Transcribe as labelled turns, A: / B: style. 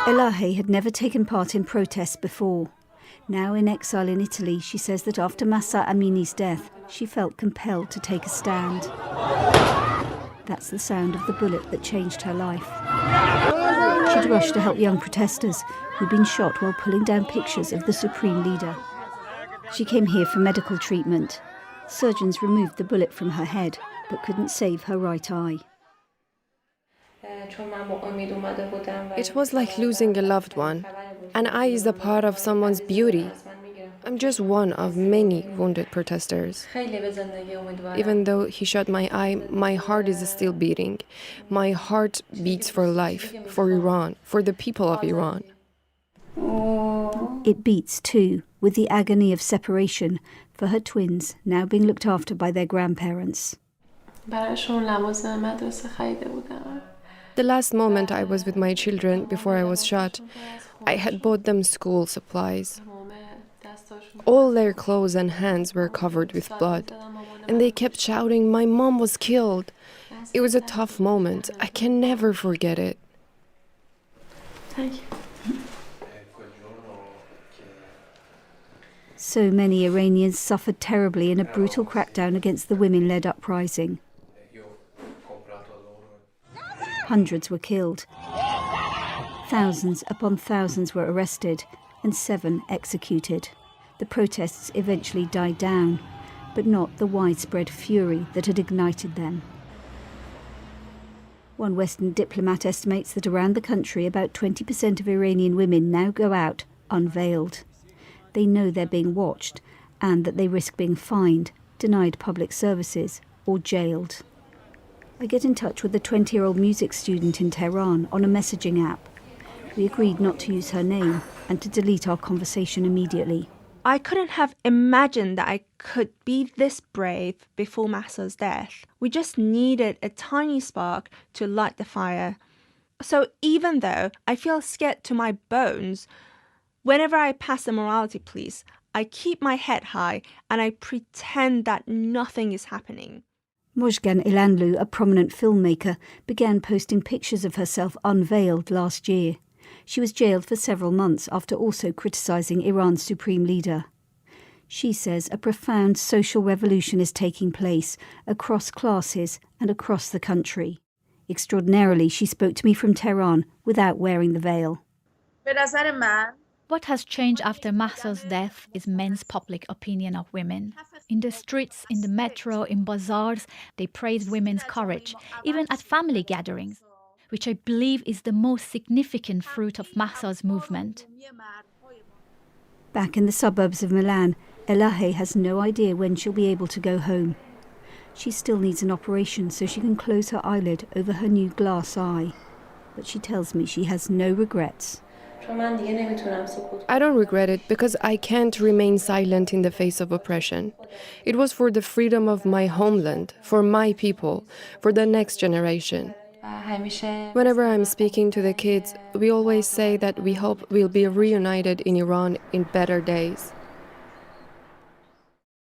A: Elahe had never taken part in protests before. Now in exile in Italy, she says that after Mahsa Amini's death, she felt compelled to take a stand. That's the sound of the bullet that changed her life. She'd rushed to help young protesters who'd been shot while pulling down pictures of the supreme leader. She came here for medical treatment. Surgeons removed the bullet from her head, but couldn't save her right eye.
B: It was like losing a loved one. An eye is a part of someone's beauty. I'm just one of many wounded protesters. Even though he shot my eye, my heart is still beating. My heart beats for life, for Iran, for the people of Iran.
A: It beats too, with the agony of separation for her twins now being looked after by their grandparents.
B: The last moment I was with my children before I was shot, I had bought them school supplies. All their clothes and hands were covered with blood, and they kept shouting, "My mom was killed." It was a tough moment. I can never forget it.
C: Thank you.
A: So many Iranians suffered terribly in a brutal crackdown against the women-led uprising. Hundreds were killed. Thousands upon thousands were arrested and 7 executed. The protests eventually died down, but not the widespread fury that had ignited them. One Western diplomat estimates that around the country about 20% of Iranian women now go out unveiled. They know they're being watched and that they risk being fined, denied public services or jailed. I get in touch with a 20-year-old music student in Tehran on a messaging app. We agreed not to use her name and to delete our conversation immediately.
C: I couldn't have imagined that I could be this brave before Mahsa's death. We just needed a tiny spark to light the fire. So even though I feel scared to my bones, whenever I pass the morality police, I keep my head high and I pretend that nothing is happening.
A: Mojgan Ilanlu, a prominent filmmaker, began posting pictures of herself unveiled last year. She was jailed for several months after also criticising Iran's supreme leader. She says a profound social revolution is taking place across classes and across the country. Extraordinarily, she spoke to me from Tehran without wearing the veil.
D: What has changed after Mahsa's death is men's public opinion of women. In the streets, in the metro, in bazaars, they praise women's courage, even at family gatherings, which I believe is the most significant fruit of Mahsa's movement.
A: Back in the suburbs of Milan, Elahe has no idea when she'll be able to go home. She still needs an operation so she can close her eyelid over her new glass eye. But she tells me she has no regrets.
B: I don't regret it because I can't remain silent in the face of oppression. It was for the freedom of my homeland, for my people, for the next generation. Whenever I'm speaking to the kids, we always say that we hope we'll be reunited in Iran in better days.